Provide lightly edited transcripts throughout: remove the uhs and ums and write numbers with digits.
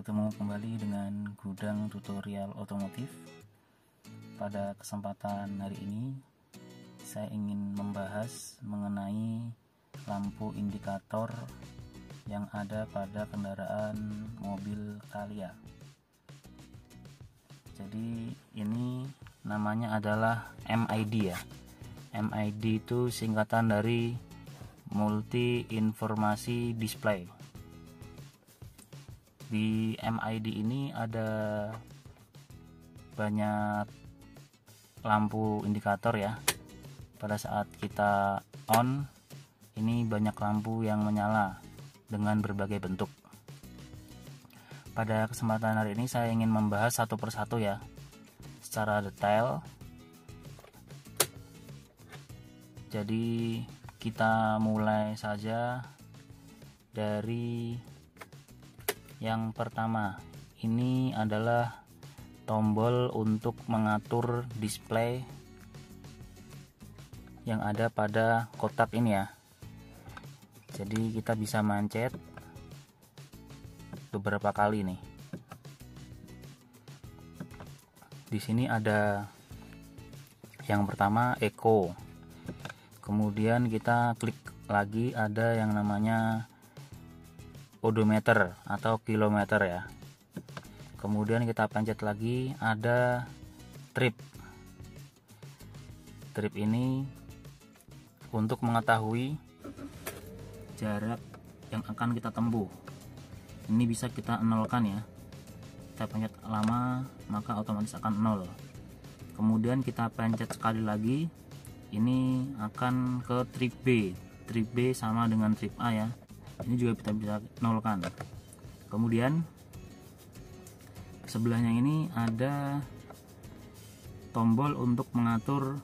Ketemu kembali dengan Gudang Tutorial Otomotif. Pada kesempatan hari ini saya ingin membahas mengenai lampu indikator yang ada pada kendaraan mobil Calya. Jadi ini namanya adalah MID ya. MID itu singkatan dari Multi Informasi Display. Di MID ini ada banyak lampu indikator ya. Pada saat kita on, ini banyak lampu yang menyala dengan berbagai bentuk. Pada kesempatan hari ini saya ingin membahas satu persatu ya, secara detail. Jadi kita mulai saja dari yang pertama. Ini adalah tombol untuk mengatur display yang ada pada kotak ini ya. Jadi kita bisa mancet beberapa kali nih. Di sini ada yang pertama eco. Kemudian kita klik lagi, ada yang namanya odometer atau kilometer ya. Kemudian kita pencet lagi, ada trip. Trip ini untuk mengetahui jarak yang akan kita tempuh. Ini bisa kita nolkan ya. Kita pencet lama maka otomatis akan nol. Kemudian kita pencet sekali lagi, ini akan ke trip B. Trip B sama dengan trip A ya. Ini juga kita bisa nolkan. Kemudian sebelahnya ini ada tombol untuk mengatur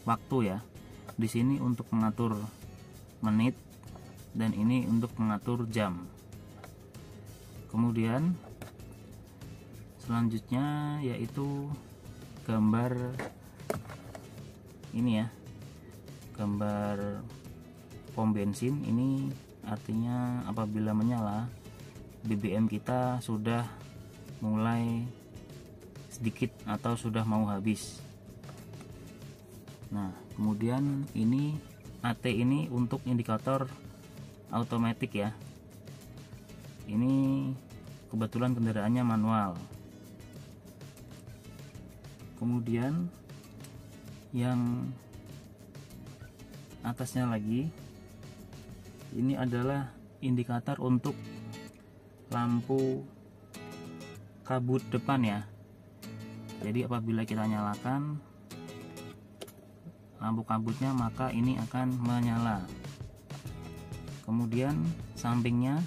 waktu ya. Di sini untuk mengatur menit dan ini untuk mengatur jam. Kemudian selanjutnya yaitu gambar ini ya. Gambar pom bensin ini artinya apabila menyala BBM kita sudah mulai sedikit atau sudah mau habis. Nah, kemudian ini AT ini untuk indikator automatic ya. Ini kebetulan kendaraannya manual. Kemudian yang atasnya lagi ini adalah indikator untuk lampu kabut depan ya. Jadi apabila kita nyalakan lampu kabutnya maka ini akan menyala. Kemudian sampingnya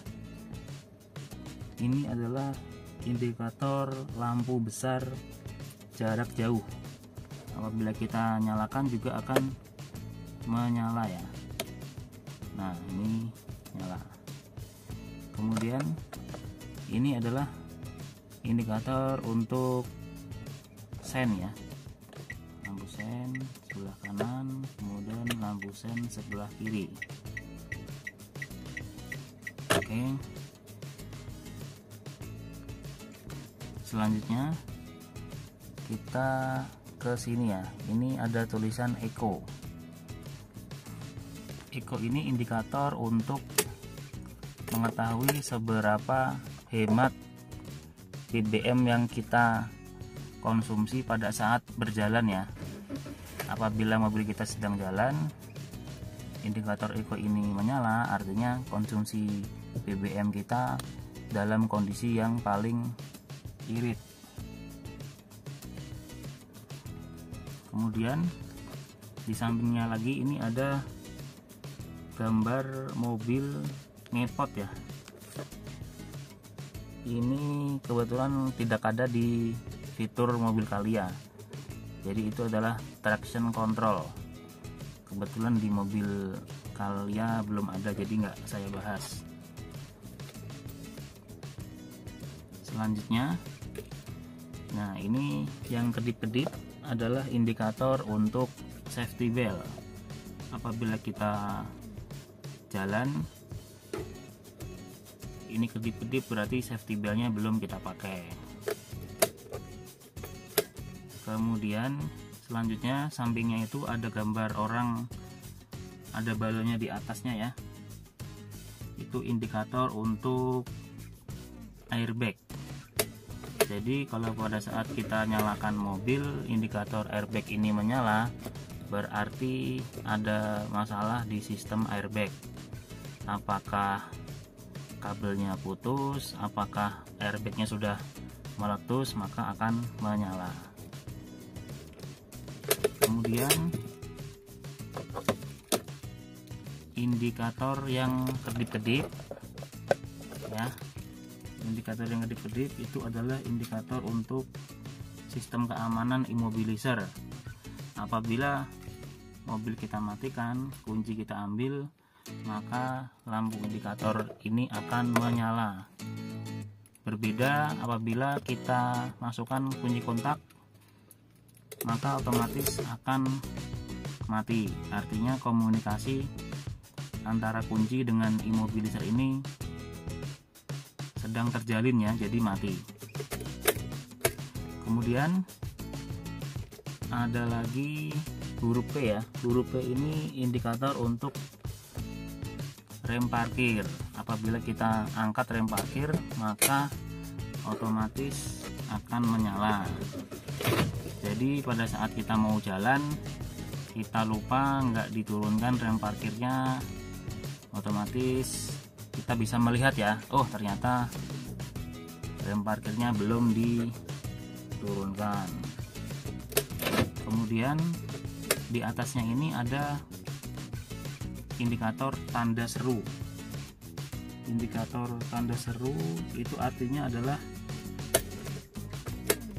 ini adalah indikator lampu besar jarak jauh. Apabila kita nyalakan juga akan menyala ya. Nah, ini nyala. Kemudian ini adalah indikator untuk sen ya. Lampu sen sebelah kanan, kemudian lampu sen sebelah kiri. Oke. Selanjutnya kita ke sini ya. Ini ada tulisan eco. Eco ini indikator untuk mengetahui seberapa hemat BBM yang kita konsumsi pada saat berjalan ya. Apabila mobil kita sedang jalan, indikator eco ini menyala, artinya konsumsi BBM kita dalam kondisi yang paling irit. Kemudian di sampingnya lagi ini ada gambar mobil ngepot ya. Ini kebetulan tidak ada di fitur mobil Calya. Jadi itu adalah traction control. Kebetulan di mobil Calya belum ada, jadi nggak saya bahas. Selanjutnya, nah ini yang kedip-kedip adalah indikator untuk safety belt. Apabila kita jalan ini kedip-kedip berarti safety beltnya belum kita pakai. Kemudian selanjutnya sampingnya itu ada gambar orang, ada balonnya di atasnya ya, itu indikator untuk airbag. Jadi kalau pada saat kita nyalakan mobil, indikator airbag ini menyala, berarti ada masalah di sistem airbag. Apakah kabelnya putus, apakah airbagnya sudah meletus, maka akan menyala. Kemudian indikator yang kedip-kedip ya, indikator yang kedip-kedip itu adalah indikator untuk sistem keamanan immobilizer. Apabila mobil kita matikan, kunci kita ambil, maka lampu indikator ini akan menyala. Berbeda apabila kita masukkan kunci kontak, maka otomatis akan mati. Artinya komunikasi antara kunci dengan immobilizer ini sedang terjalin ya, jadi mati. Kemudian ada lagi huruf P ya. Huruf P ini indikator untuk rem parkir. Apabila kita angkat rem parkir, maka otomatis akan menyala. Jadi pada saat kita mau jalan, kita lupa nggak diturunkan rem parkirnya, otomatis kita bisa melihat ya, oh ternyata rem parkirnya belum diturunkan. Kemudian di atasnya ini ada indikator tanda seru. Indikator tanda seru itu artinya adalah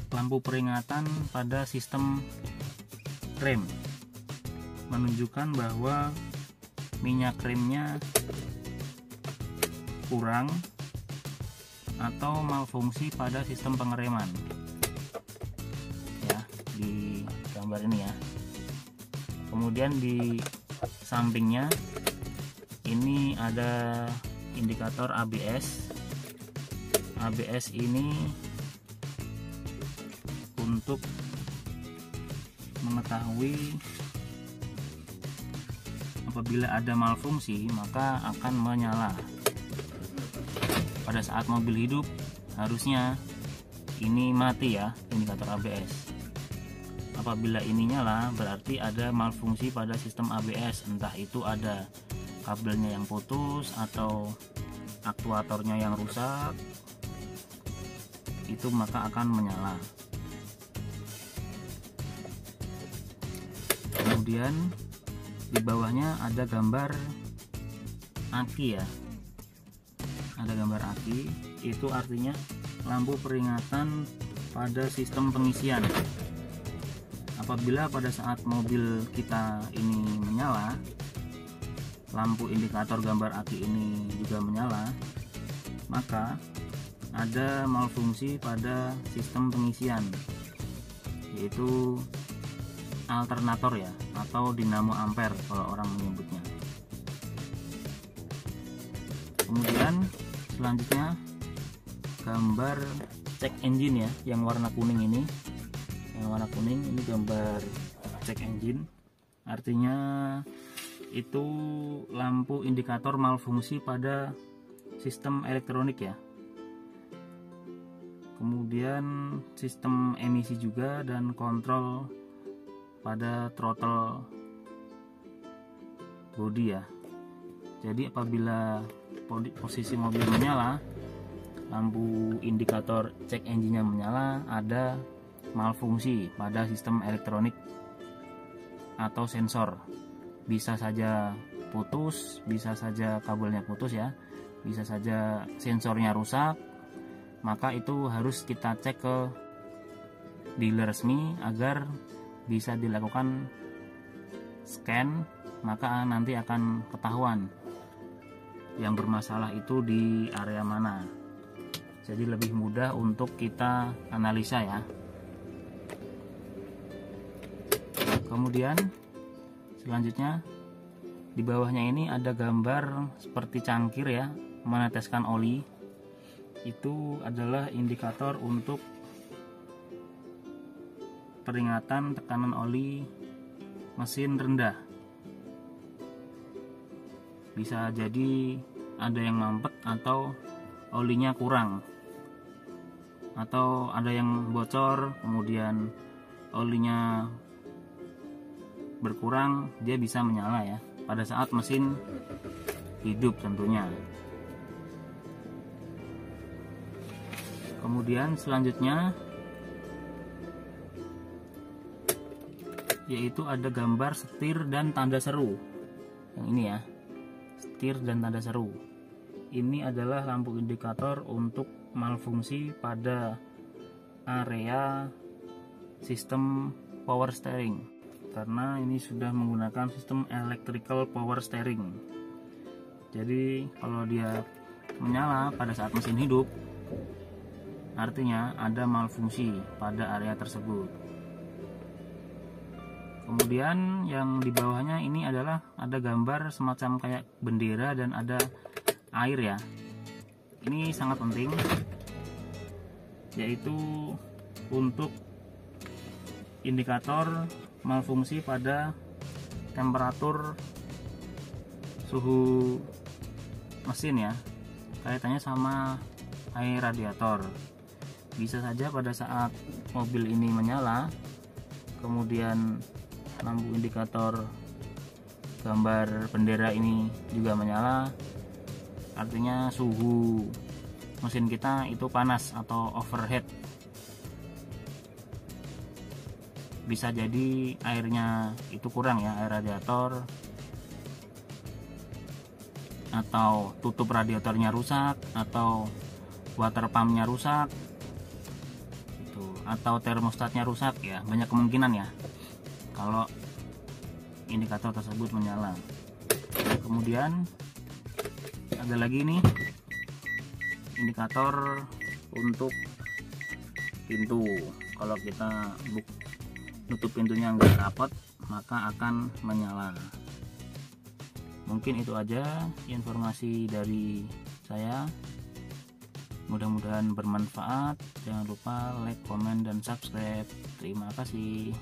lampu peringatan pada sistem rem, menunjukkan bahwa minyak remnya kurang atau malfungsi pada sistem pengereman ya, di gambar ini ya. Kemudian di sampingnya ini ada indikator ABS. ABS ini untuk mengetahui apabila ada malfungsi maka akan menyala. Pada saat mobil hidup harusnya ini mati ya, indikator ABS. Apabila ini nyala berarti ada malfungsi pada sistem ABS, entah itu ada kabelnya yang putus atau aktuatornya yang rusak, itu maka akan menyala. Kemudian di bawahnya ada gambar aki ya, ada gambar aki, itu artinya lampu peringatan pada sistem pengisian. Apabila pada saat mobil kita ini menyala, lampu indikator gambar aki ini juga menyala, maka ada malfungsi pada sistem pengisian, yaitu alternator ya, atau dinamo ampere kalau orang menyebutnya. Kemudian selanjutnya gambar check engine ya, yang warna kuning ini. Yang warna kuning ini gambar check engine, artinya itu lampu indikator malfungsi pada sistem elektronik ya. Kemudian sistem emisi juga dan kontrol pada throttle body ya. Jadi apabila posisi mobil menyala, lampu indikator check engine-nya menyala, ada malfungsi pada sistem elektronik atau sensor. Bisa saja putus, bisa saja kabelnya putus ya, bisa saja sensornya rusak. Maka itu harus kita cek ke dealer resmi agar bisa dilakukan scan, maka nanti akan ketahuan yang bermasalah itu di area mana. Jadi lebih mudah untuk kita analisa ya. Kemudian selanjutnya di bawahnya ini ada gambar seperti cangkir ya, meneteskan oli. itu adalah indikator untuk peringatan tekanan oli mesin rendah. Bisa jadi ada yang mampet atau olinya kurang, atau ada yang bocor kemudian olinya berkurang, dia bisa menyala ya pada saat mesin hidup tentunya. Kemudian selanjutnya yaitu ada gambar setir dan tanda seru. Yang ini ya, setir dan tanda seru. Ini adalah lampu indikator untuk malfungsi pada area sistem power steering, karena ini sudah menggunakan sistem electrical power steering. Jadi kalau dia menyala pada saat mesin hidup, artinya ada malfungsi pada area tersebut. Kemudian yang di bawahnya ini adalah ada gambar semacam kayak bendera dan ada air ya. Ini sangat penting, yaitu untuk indikator malfungsi pada temperatur suhu mesin ya, kaitannya sama air radiator. Bisa saja pada saat mobil ini menyala, kemudian lampu indikator gambar bendera ini juga menyala, artinya suhu mesin kita itu panas atau overheat. Bisa jadi airnya itu kurang ya, air radiator, atau tutup radiatornya rusak, atau water pumpnya rusak, atau termostatnya rusak ya. Banyak kemungkinan ya kalau indikator tersebut menyala. Kemudian ada lagi nih indikator untuk pintu. Kalau kita nutup pintunya nggak rapat, maka akan menyala. Mungkin itu aja informasi dari saya. Mudah-mudahan bermanfaat. Jangan lupa like, komen, dan subscribe. Terima kasih.